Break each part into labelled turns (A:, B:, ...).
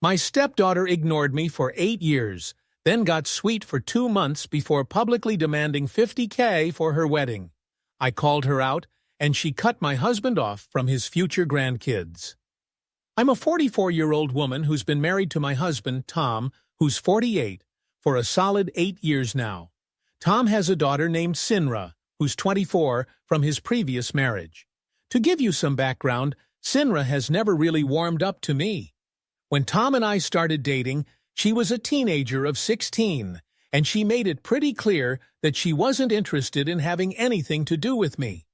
A: My stepdaughter ignored me for 8 years, then got sweet for 2 months before publicly demanding $50K for her wedding. I called her out, and she cut my husband off from his future grandkids. I'm a 44-year-old woman who's been married to my husband, Tom, who's 48, for a solid 8 years now. Tom has a daughter named Sinra, who's 24, from his previous marriage. To give you some background, Sinra has never really warmed up to me. When Tom and I started dating, she was a teenager of 16, and she made it pretty clear that she wasn't interested in having anything to do with me.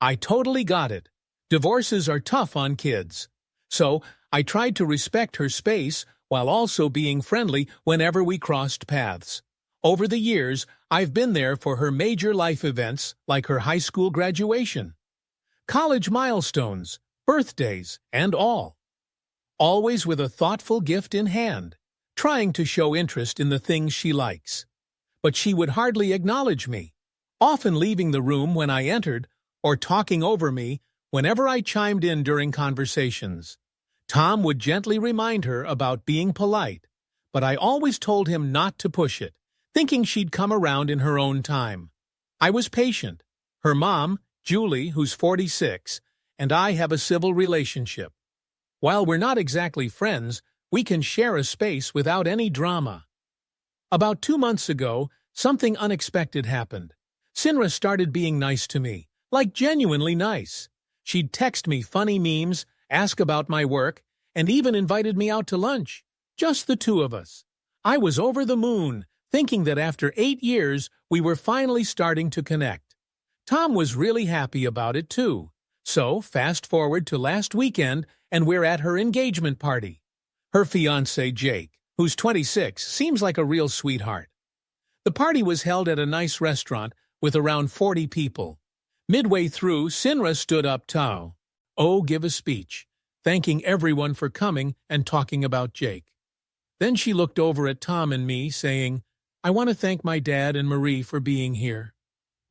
A: I totally got it. Divorces are tough on kids. So, I tried to respect her space while also being friendly whenever we crossed paths. Over the years, I've been there for her major life events like her high school graduation, college milestones, birthdays, and all. Always with a thoughtful gift in hand, trying to show interest in the things she likes. But she would hardly acknowledge me, often leaving the room when I entered or talking over me whenever I chimed in during conversations. Tom would gently remind her about being polite, but I always told him not to push it, thinking she'd come around in her own time. I was patient. Her mom, Julie, who's 46, and I have a civil relationship. While we're not exactly friends, we can share a space without any drama. About 2 months ago, something unexpected happened. Sinra started being nice to me, like genuinely nice. She'd text me funny memes, ask about my work, and even invited me out to lunch. Just the two of us. I was over the moon, thinking that after 8 years, we were finally starting to connect. Tom was really happy about it too. So, fast forward to last weekend, and we're at her engagement party. Her fiancé, Jake, who's 26, seems like a real sweetheart. The party was held at a nice restaurant with around 40 people. Midway through, Sinra stood up to give a speech, thanking everyone for coming and talking about Jake. Then she looked over at Tom and me, saying, "I want to thank my dad and Marie for being here.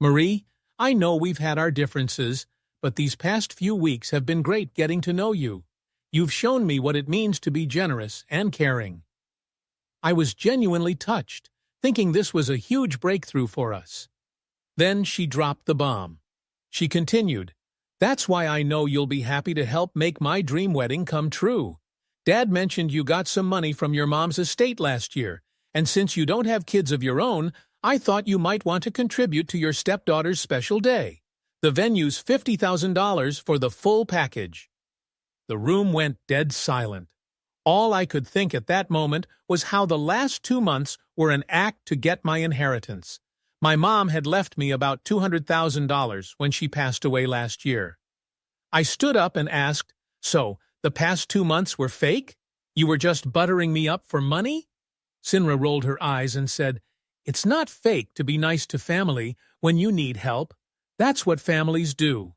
A: Marie, I know we've had our differences, but these past few weeks have been great getting to know you. You've shown me what it means to be generous and caring." I was genuinely touched, thinking this was a huge breakthrough for us. Then she dropped the bomb. She continued, "That's why I know you'll be happy to help make my dream wedding come true. Dad mentioned you got some money from your mom's estate last year, and since you don't have kids of your own, I thought you might want to contribute to your stepdaughter's special day. The venue's $50,000 for the full package." The room went dead silent. All I could think at that moment was how the last 2 months were an act to get my inheritance. My mom had left me about $200,000 when she passed away last year. I stood up and asked, "So, the past 2 months were fake? You were just buttering me up for money?" Sinra rolled her eyes and said, "It's not fake to be nice to family when you need help. That's what families do."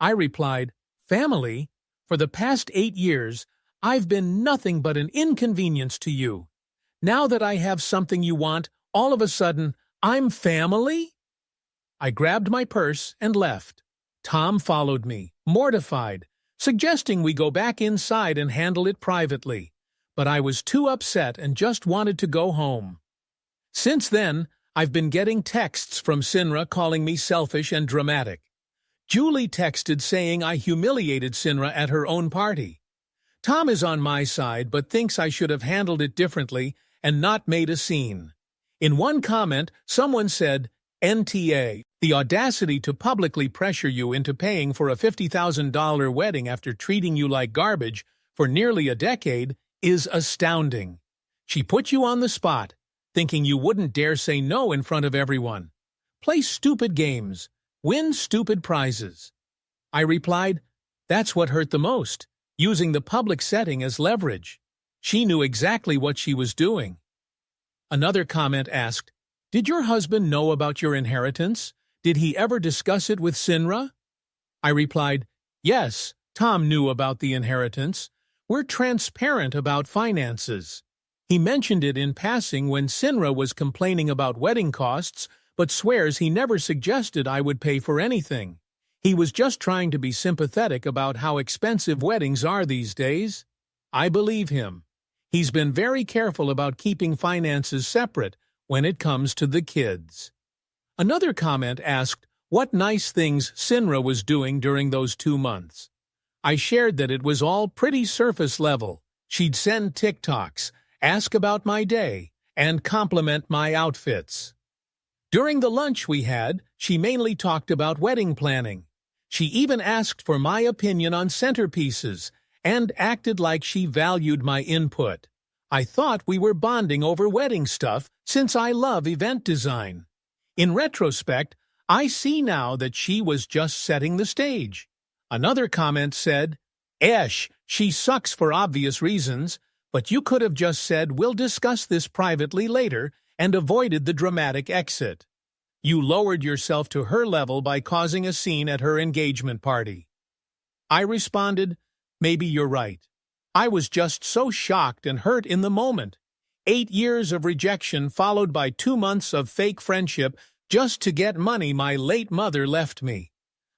A: I replied, "Family? For the past 8 years, I've been nothing but an inconvenience to you. Now that I have something you want, all of a sudden, I'm family?" I grabbed my purse and left. Tom followed me, mortified, suggesting we go back inside and handle it privately. But I was too upset and just wanted to go home. Since then, I've been getting texts from Sinra calling me selfish and dramatic. Julie texted saying I humiliated Sinra at her own party. Tom is on my side but thinks I should have handled it differently and not made a scene. In one comment, someone said, "NTA, the audacity to publicly pressure you into paying for a $50,000 wedding after treating you like garbage for nearly a decade is astounding. She put you on the spot, thinking you wouldn't dare say no in front of everyone. Play stupid games. Win stupid prizes." I replied, "That's what hurt the most, using the public setting as leverage. She knew exactly what she was doing." Another comment asked, "Did your husband know about your inheritance? Did he ever discuss it with Sinra?" I replied, "Yes, Tom knew about the inheritance. We're transparent about finances. He mentioned it in passing when Sinra was complaining about wedding costs, but swears he never suggested I would pay for anything. He was just trying to be sympathetic about how expensive weddings are these days." I believe him. He's been very careful about keeping finances separate when it comes to the kids. Another comment asked what nice things Sinra was doing during those 2 months. I shared that it was all pretty surface level. She'd send TikToks, ask about my day, and compliment my outfits. During the lunch we had, she mainly talked about wedding planning. She even asked for my opinion on centerpieces and acted like she valued my input. I thought we were bonding over wedding stuff since I love event design. In retrospect, I see now that she was just setting the stage. Another comment said, she sucks for obvious reasons, but you could have just said we'll discuss this privately later and avoided the dramatic exit. You lowered yourself to her level by causing a scene at her engagement party. I responded, maybe you're right. I was just so shocked and hurt in the moment. 8 years of rejection followed by 2 months of fake friendship just to get money my late mother left me.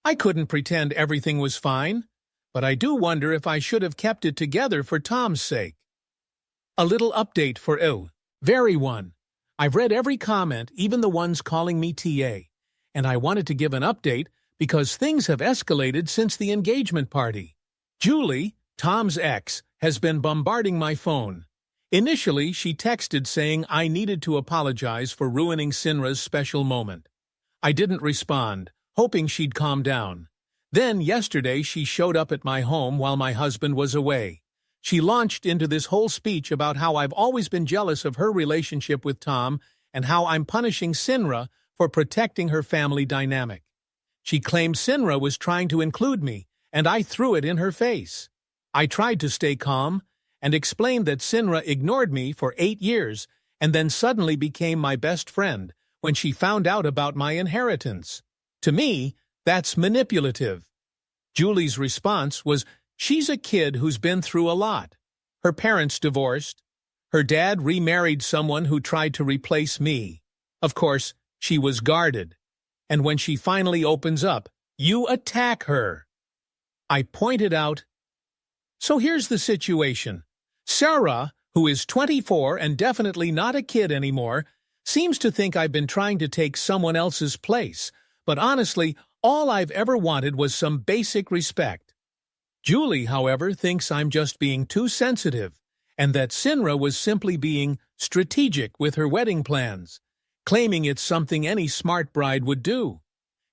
A: I couldn't pretend everything was fine, but I do wonder if I should have kept it together for Tom's sake. A little update for Very one. I've read every comment, even the ones calling me TA, and I wanted to give an update because things have escalated since the engagement party. Julie, Tom's ex, has been bombarding my phone. Initially, she texted saying I needed to apologize for ruining Sinra's special moment. I didn't respond, hoping she'd calm down. Then, yesterday, she showed up at my home while my husband was away. She launched into this whole speech about how I've always been jealous of her relationship with Tom and how I'm punishing Sinra for protecting her family dynamic. She claimed Sinra was trying to include me, and I threw it in her face. I tried to stay calm and explained that Sinra ignored me for 8 years and then suddenly became my best friend when she found out about my inheritance. To me, that's manipulative. Julie's response was, she's a kid who's been through a lot. Her parents divorced. Her dad remarried someone who tried to replace me. Of course, she was guarded. And when she finally opens up, you attack her. I pointed out, so here's the situation. Sarah, who is 24 and definitely not a kid anymore, seems to think I've been trying to take someone else's place, but honestly, all I've ever wanted was some basic respect. Julie, however, thinks I'm just being too sensitive, and that Sinra was simply being strategic with her wedding plans, claiming it's something any smart bride would do.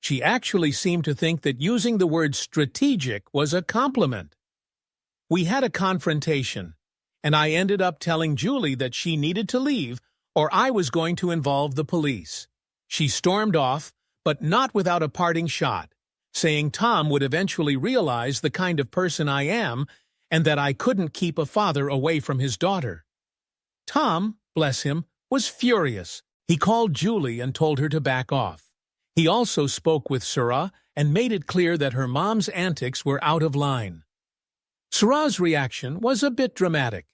A: She actually seemed to think that using the word strategic was a compliment. We had a confrontation, and I ended up telling Julie that she needed to leave or I was going to involve the police. She stormed off, but not without a parting shot, saying Tom would eventually realize the kind of person I am and that I couldn't keep a father away from his daughter. Tom, bless him, was furious. He called Julie and told her to back off. He also spoke with Sarah and made it clear that her mom's antics were out of line. Sarah's reaction was a bit dramatic.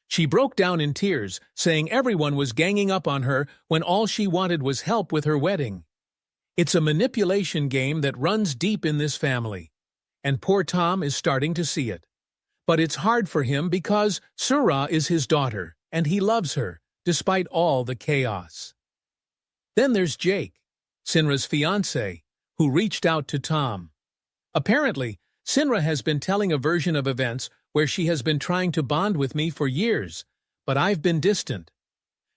A: She broke down in tears, saying everyone was ganging up on her when all she wanted was help with her wedding. It's a manipulation game that runs deep in this family, and poor Tom is starting to see it. But it's hard for him because Sarah is his daughter, and he loves her, despite all the chaos. Then there's Jake, Sinra's fiancé, who reached out to Tom. Apparently, Sinra has been telling a version of events where she has been trying to bond with me for years, but I've been distant.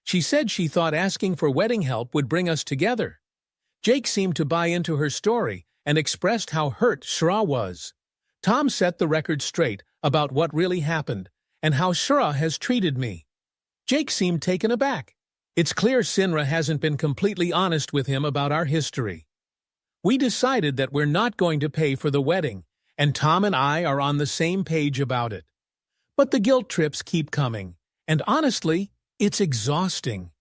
A: She said she thought asking for wedding help would bring us together. Jake seemed to buy into her story and expressed how hurt Sarah was. Tom set the record straight about what really happened and how Sarah has treated me. Jake seemed taken aback. It's clear Sinra hasn't been completely honest with him about our history. We decided that we're not going to pay for the wedding, and Tom and I are on the same page about it. But the guilt trips keep coming, and honestly, it's exhausting.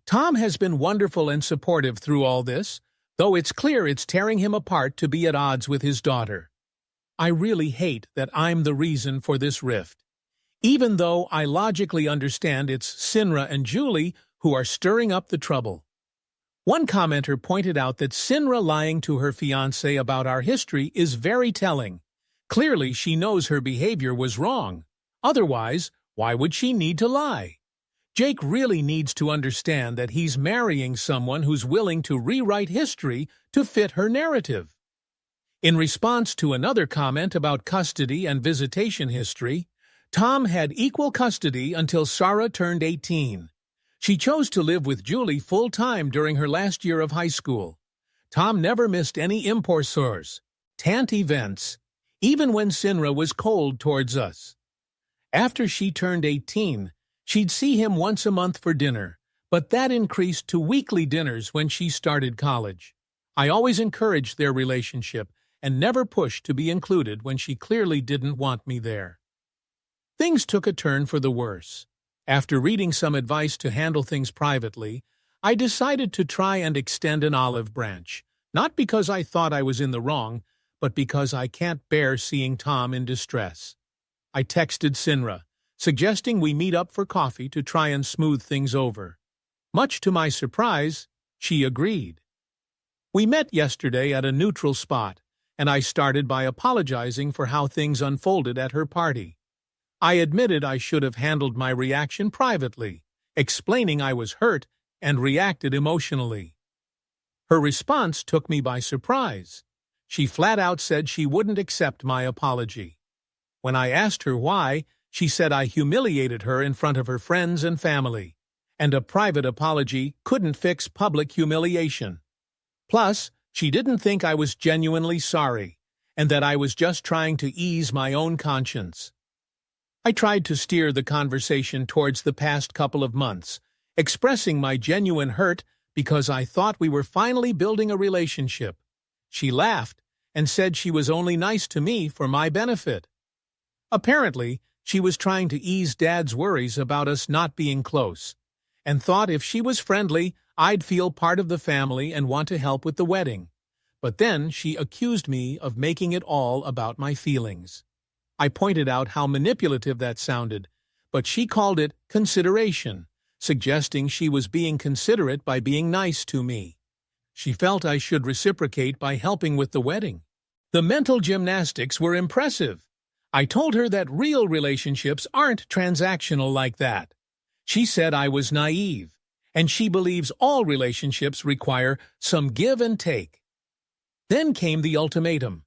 A: Tom has been wonderful and supportive through all this, though it's clear it's tearing him apart to be at odds with his daughter. I really hate that I'm the reason for this rift, even though I logically understand it's Sinra and Julie who are stirring up the trouble. One commenter pointed out that Sinra lying to her fiancé about our history is very telling. Clearly, she knows her behavior was wrong. Otherwise, Why would she need to lie? Jake really needs to understand that he's marrying someone who's willing to rewrite history to fit her narrative. In response to another comment about custody and visitation history, Tom had equal custody until Sarah turned 18. She chose to live with Julie full-time during her last year of high school. Tom never missed any imporsors, tant events, even when Sinra was cold towards us. After she turned 18, she'd see him once a month for dinner, but that increased to weekly dinners when she started college. I always encouraged their relationship and never pushed to be included when she clearly didn't want me there. Things took a turn for the worse. After reading some advice to handle things privately, I decided to try and extend an olive branch, not because I thought I was in the wrong, but because I can't bear seeing Tom in distress. I texted Sinra, suggesting we meet up for coffee to try and smooth things over. Much to my surprise, she agreed. We met yesterday at a neutral spot, and I started by apologizing for how things unfolded at her party. I admitted I should have handled my reaction privately, explaining I was hurt and reacted emotionally. Her response took me by surprise. She flat out said she wouldn't accept my apology. When I asked her why, she said I humiliated her in front of her friends and family, and a private apology couldn't fix public humiliation. Plus, she didn't think I was genuinely sorry, and that I was just trying to ease my own conscience. I tried to steer the conversation towards the past couple of months, expressing my genuine hurt because I thought we were finally building a relationship. She laughed and said she was only nice to me for my benefit. Apparently, she was trying to ease Dad's worries about us not being close, and thought if she was friendly, I'd feel part of the family and want to help with the wedding. But then she accused me of making it all about my feelings. I pointed out how manipulative that sounded, but she called it consideration, suggesting she was being considerate by being nice to me. She felt I should reciprocate by helping with the wedding. The mental gymnastics were impressive. I told her that real relationships aren't transactional like that. She said I was naive, and she believes all relationships require some give and take. Then came the ultimatum.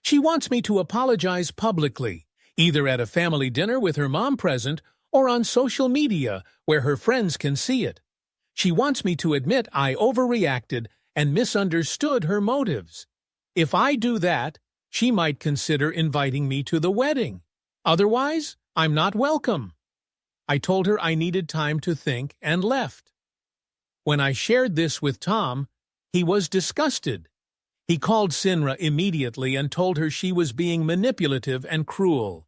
A: She wants me to apologize publicly, either at a family dinner with her mom present or on social media where her friends can see it. She wants me to admit I overreacted and misunderstood her motives. If I do that, she might consider inviting me to the wedding. Otherwise, I'm not welcome. I told her I needed time to think and left. When I shared this with Tom, he was disgusted. He called Sinra immediately and told her she was being manipulative and cruel.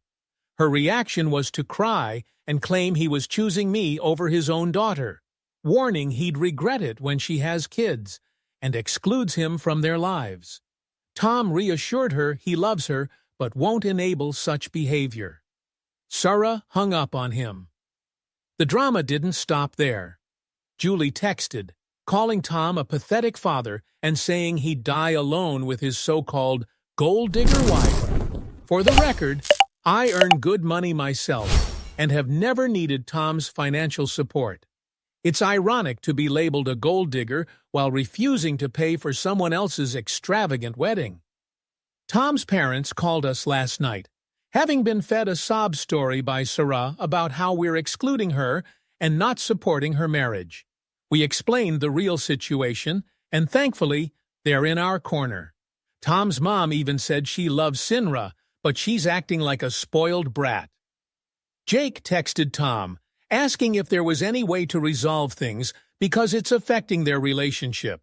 A: Her reaction was to cry and claim he was choosing me over his own daughter, warning he'd regret it when she has kids, and excludes him from their lives. Tom reassured her he loves her but won't enable such behavior. Sarah hung up on him. The drama didn't stop there. Julie texted, calling Tom a pathetic father and saying he'd die alone with his so-called gold digger wife. For the record, I earn good money myself and have never needed Tom's financial support. It's ironic to be labeled a gold digger while refusing to pay for someone else's extravagant wedding. Tom's parents called us last night, having been fed a sob story by Sarah about how we're excluding her and not supporting her marriage. We explained the real situation, and thankfully, they're in our corner. Tom's mom even said she loves Sinra, but she's acting like a spoiled brat. Jake texted Tom, asking if there was any way to resolve things because it's affecting their relationship.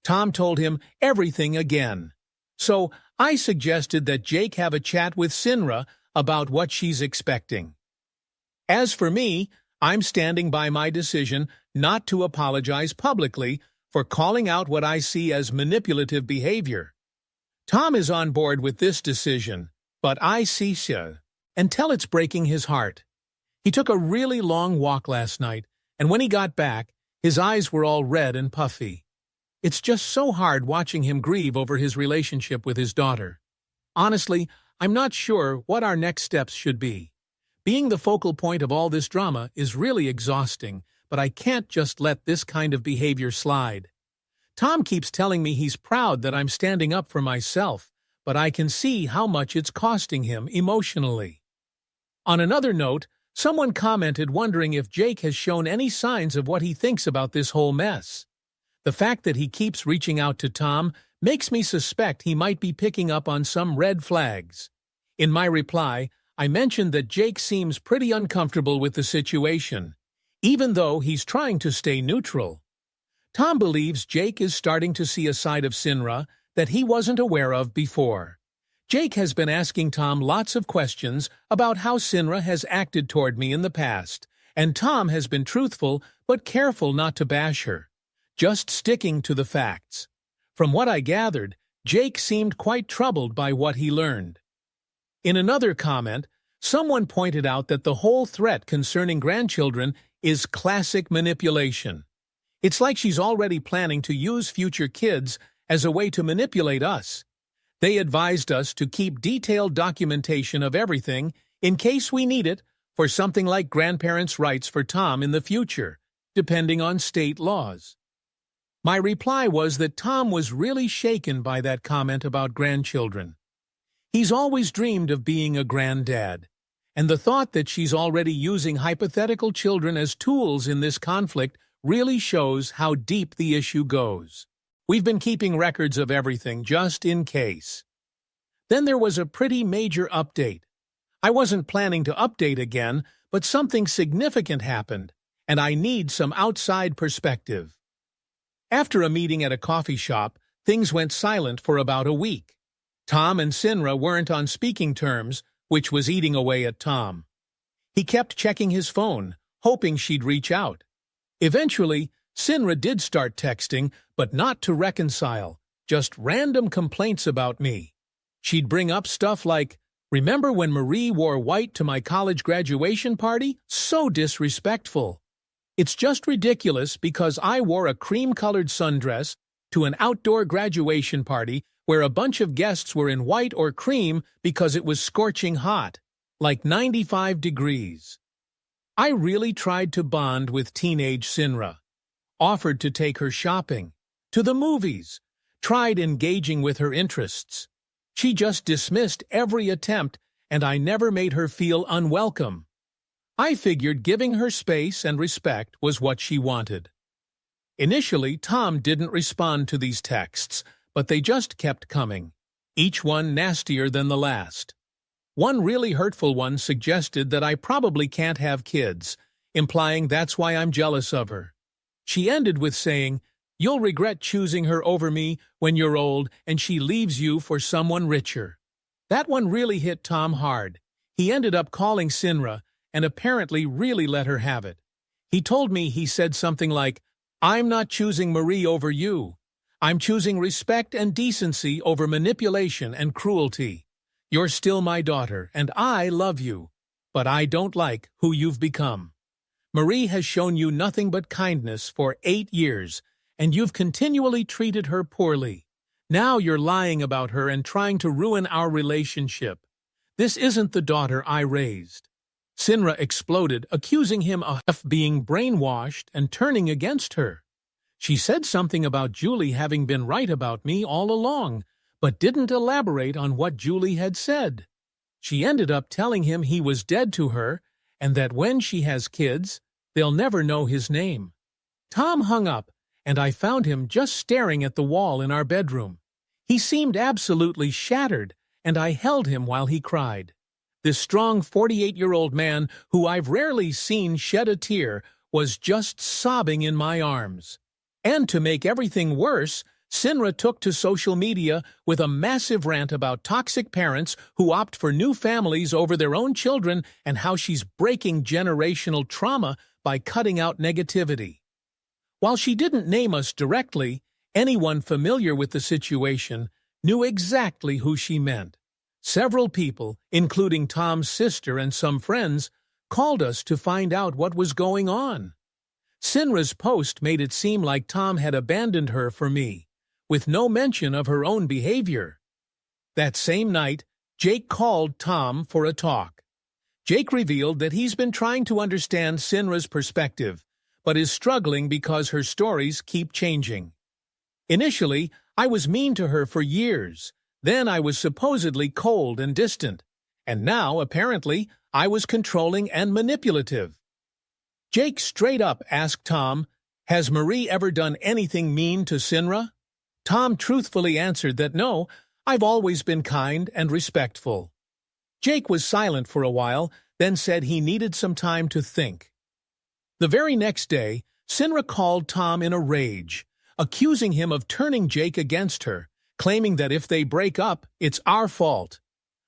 A: Tom told him everything again. So I suggested that Jake have a chat with Sinra about what she's expecting. As for me, I'm standing by my decision not to apologize publicly for calling out what I see as manipulative behavior. Tom is on board with this decision, but I see so, until it's breaking his heart. He took a really long walk last night, and when he got back, his eyes were all red and puffy. It's just so hard watching him grieve over his relationship with his daughter. Honestly, I'm not sure what our next steps should be. Being the focal point of all this drama is really exhausting, but I can't just let this kind of behavior slide. Tom keeps telling me he's proud that I'm standing up for myself, but I can see how much it's costing him emotionally. On another note, someone commented wondering if Jake has shown any signs of what he thinks about this whole mess. The fact that he keeps reaching out to Tom makes me suspect he might be picking up on some red flags. In my reply, I mentioned that Jake seems pretty uncomfortable with the situation, even though he's trying to stay neutral. Tom believes Jake is starting to see a side of Sinra that he wasn't aware of before. Jake has been asking Tom lots of questions about how Sinra has acted toward me in the past, and Tom has been truthful but careful not to bash her, just sticking to the facts. From what I gathered, Jake seemed quite troubled by what he learned. In another comment, someone pointed out that the whole threat concerning grandchildren is classic manipulation. It's like she's already planning to use future kids as a way to manipulate us. They advised us to keep detailed documentation of everything in case we need it for something like grandparents' rights for Tom in the future, depending on state laws. My reply was that Tom was really shaken by that comment about grandchildren. He's always dreamed of being a granddad, and the thought that she's already using hypothetical children as tools in this conflict really shows how deep the issue goes. We've been keeping records of everything just in case. Then there was a pretty major update. I wasn't planning to update again, but something significant happened, and I need some outside perspective. After a meeting at a coffee shop, things went silent for about a week. Tom and Sinra weren't on speaking terms, which was eating away at Tom. He kept checking his phone, hoping she'd reach out. Eventually, Sinra did start texting, but not to reconcile, just random complaints about me. She'd bring up stuff like, "Remember when Marie wore white to my college graduation party? So disrespectful. It's just ridiculous because I wore a cream-colored sundress to an outdoor graduation party where a bunch of guests were in white or cream because it was scorching hot, like 95 degrees. I really tried to bond with teenage Sinra, offered to take her shopping, to the movies, tried engaging with her interests. She just dismissed every attempt, and I never made her feel unwelcome. I figured giving her space and respect was what she wanted. Initially, Tom didn't respond to these texts, but they just kept coming, each one nastier than the last. One really hurtful one suggested that I probably can't have kids, implying that's why I'm jealous of her. She ended with saying, "You'll regret choosing her over me when you're old and she leaves you for someone richer." That one really hit Tom hard. He ended up calling Sinra and apparently really let her have it. He told me he said something like, "I'm not choosing Marie over you. I'm choosing respect and decency over manipulation and cruelty. You're still my daughter, and I love you, but I don't like who you've become. Marie has shown you nothing but kindness for 8 years, and you've continually treated her poorly. Now you're lying about her and trying to ruin our relationship. This isn't the daughter I raised." Sinra exploded, accusing him of being brainwashed and turning against her. She said something about Julie having been right about me all along, but didn't elaborate on what Julie had said. She ended up telling him he was dead to her and that when she has kids, they'll never know his name. Tom hung up, and I found him just staring at the wall in our bedroom. He seemed absolutely shattered, and I held him while he cried. This strong 48-year-old man, who I've rarely seen shed a tear, was just sobbing in my arms. And to make everything worse, Sinra took to social media with a massive rant about toxic parents who opt for new families over their own children and how she's breaking generational trauma by cutting out negativity. While she didn't name us directly, anyone familiar with the situation knew exactly who she meant. Several people, including Tom's sister and some friends, called us to find out what was going on. Sinra's post made it seem like Tom had abandoned her for me, with no mention of her own behavior. That same night, Jake called Tom for a talk. Jake revealed that he's been trying to understand Sinra's perspective, but is struggling because her stories keep changing. Initially, I was mean to her for years. Then I was supposedly cold and distant. And now, apparently, I was controlling and manipulative. Jake straight up asked Tom, "Has Marie ever done anything mean to Sinra?" Tom truthfully answered that no, I've always been kind and respectful. Jake was silent for a while, then said he needed some time to think. The very next day, Sinra called Tom in a rage, accusing him of turning Jake against her, claiming that if they break up, it's our fault.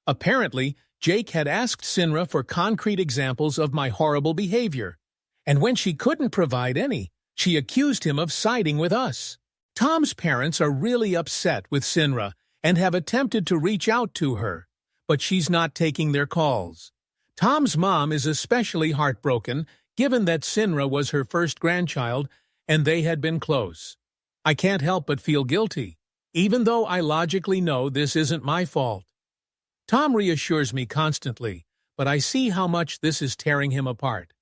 A: Apparently, Jake had asked Sinra for concrete examples of my horrible behavior, and when she couldn't provide any, she accused him of siding with us. Tom's parents are really upset with Sinra and have attempted to reach out to her, but she's not taking their calls. Tom's mom is especially heartbroken, given that Sinra was her first grandchild and they had been close. I can't help but feel guilty, even though I logically know this isn't my fault. Tom reassures me constantly, but I see how much this is tearing him apart.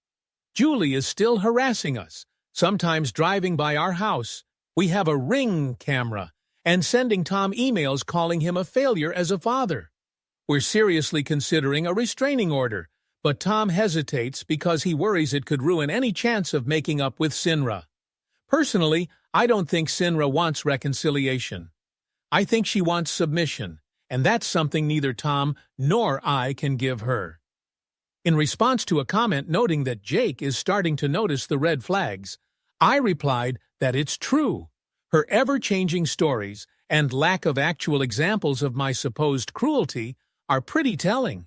A: Julie is still harassing us, sometimes driving by our house. We have a Ring camera, and sending Tom emails calling him a failure as a father. We're seriously considering a restraining order, but Tom hesitates because he worries it could ruin any chance of making up with Sinra. Personally, I don't think Sinra wants reconciliation. I think she wants submission, and that's something neither Tom nor I can give her. In response to a comment noting that Jake is starting to notice the red flags, I replied that it's true. Her ever-changing stories and lack of actual examples of my supposed cruelty are pretty telling.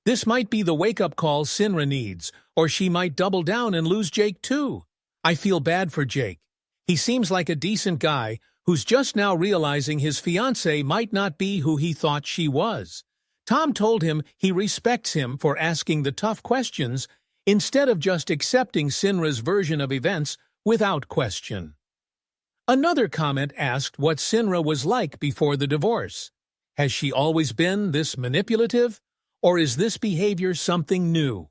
A: This might be the wake-up call Sinra needs, or she might double down and lose Jake too. I feel bad for Jake. He seems like a decent guy who's just now realizing his fiancée might not be who he thought she was. Tom told him he respects him for asking the tough questions instead of just accepting Sinra's version of events without question. Another comment asked what Sinra was like before the divorce. Has she always been this manipulative, or is this behavior something new?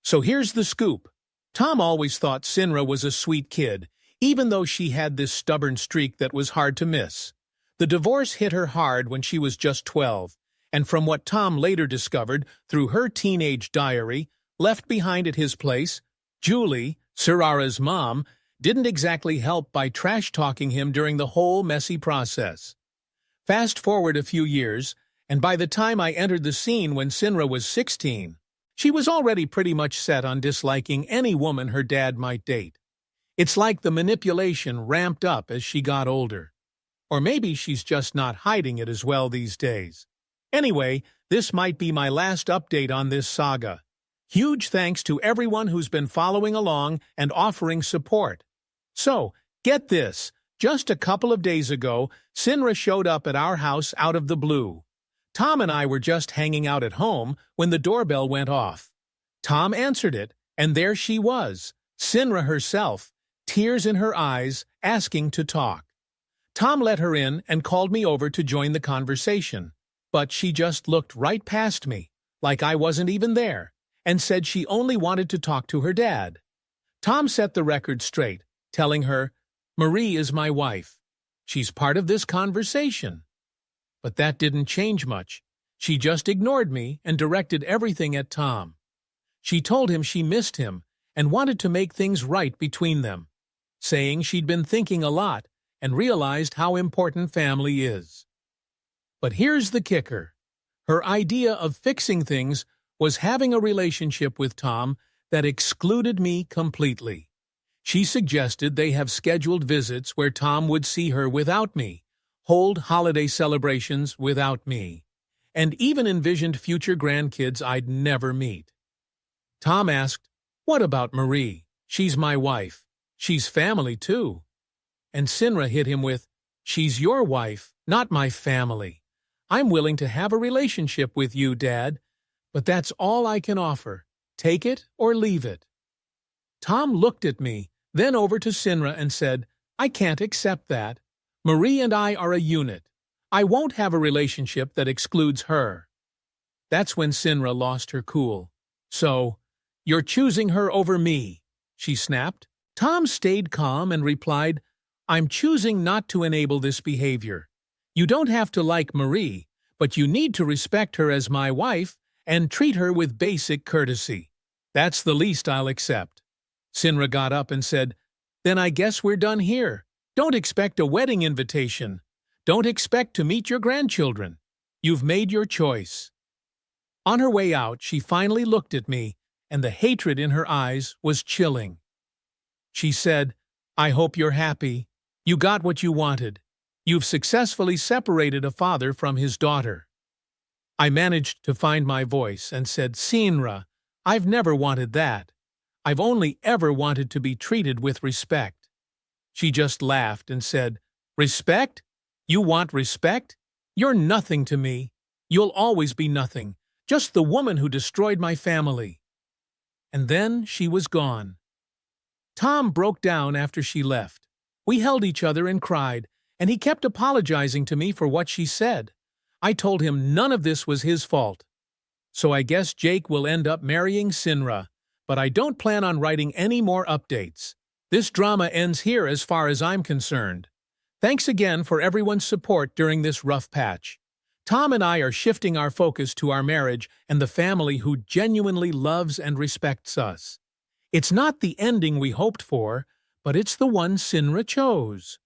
A: So here's the scoop. Tom always thought Sinra was a sweet kid, even though she had this stubborn streak that was hard to miss. The divorce hit her hard when she was just 12, and from what Tom later discovered through her teenage diary, left behind at his place, Julie, Sarara's mom, didn't exactly help by trash-talking him during the whole messy process. Fast forward a few years, and by the time I entered the scene when Sinra was 16, she was already pretty much set on disliking any woman her dad might date. It's like the manipulation ramped up as she got older. Or maybe she's just not hiding it as well these days. Anyway, this might be my last update on this saga. Huge thanks to everyone who's been following along and offering support. So, get this. Just a couple of days ago, Sinra showed up at our house out of the blue. Tom and I were just hanging out at home when the doorbell went off. Tom answered it, and there she was, Sinra herself, tears in her eyes, asking to talk. Tom let her in and called me over to join the conversation, but she just looked right past me, like I wasn't even there, and said she only wanted to talk to her dad. Tom set the record straight, telling her, "Marie is my wife. She's part of this conversation." But that didn't change much. She just ignored me and directed everything at Tom. She told him she missed him and wanted to make things right between them, saying she'd been thinking a lot and realized how important family is. But here's the kicker. Her idea of fixing things was having a relationship with Tom that excluded me completely. She suggested they have scheduled visits where Tom would see her without me, hold holiday celebrations without me, and even envisioned future grandkids I'd never meet. Tom asked, "What about Marie? She's my wife. She's family too." And Sinra hit him with, "She's your wife, not my family. I'm willing to have a relationship with you, Dad, but that's all I can offer. Take it or leave it." Tom looked at me, then over to Sinra and said, "I can't accept that. Marie and I are a unit. I won't have a relationship that excludes her." That's when Sinra lost her cool. So, you're choosing her over me, she snapped. Tom stayed calm and replied, I'm choosing not to enable this behavior. You don't have to like Marie, but you need to respect her as my wife and treat her with basic courtesy. That's the least I'll accept. Sinra got up and said, Then I guess we're done here. Don't expect a wedding invitation. Don't expect to meet your grandchildren. You've made your choice. On her way out, she finally looked at me, and the hatred in her eyes was chilling. She said, I hope you're happy. You got what you wanted. You've successfully separated a father from his daughter. I managed to find my voice and said, Sinra, I've never wanted that. I've only ever wanted to be treated with respect. She just laughed and said, Respect? You want respect? You're nothing to me. You'll always be nothing, just the woman who destroyed my family. And then she was gone. Tom broke down after she left. We held each other and cried, and he kept apologizing to me for what she said. I told him none of this was his fault. So I guess Jake will end up marrying Sinra, but I don't plan on writing any more updates. This drama ends here as far as I'm concerned. Thanks again for everyone's support during this rough patch. Tom and I are shifting our focus to our marriage and the family who genuinely loves and respects us. It's not the ending we hoped for, but it's the one Sinra chose.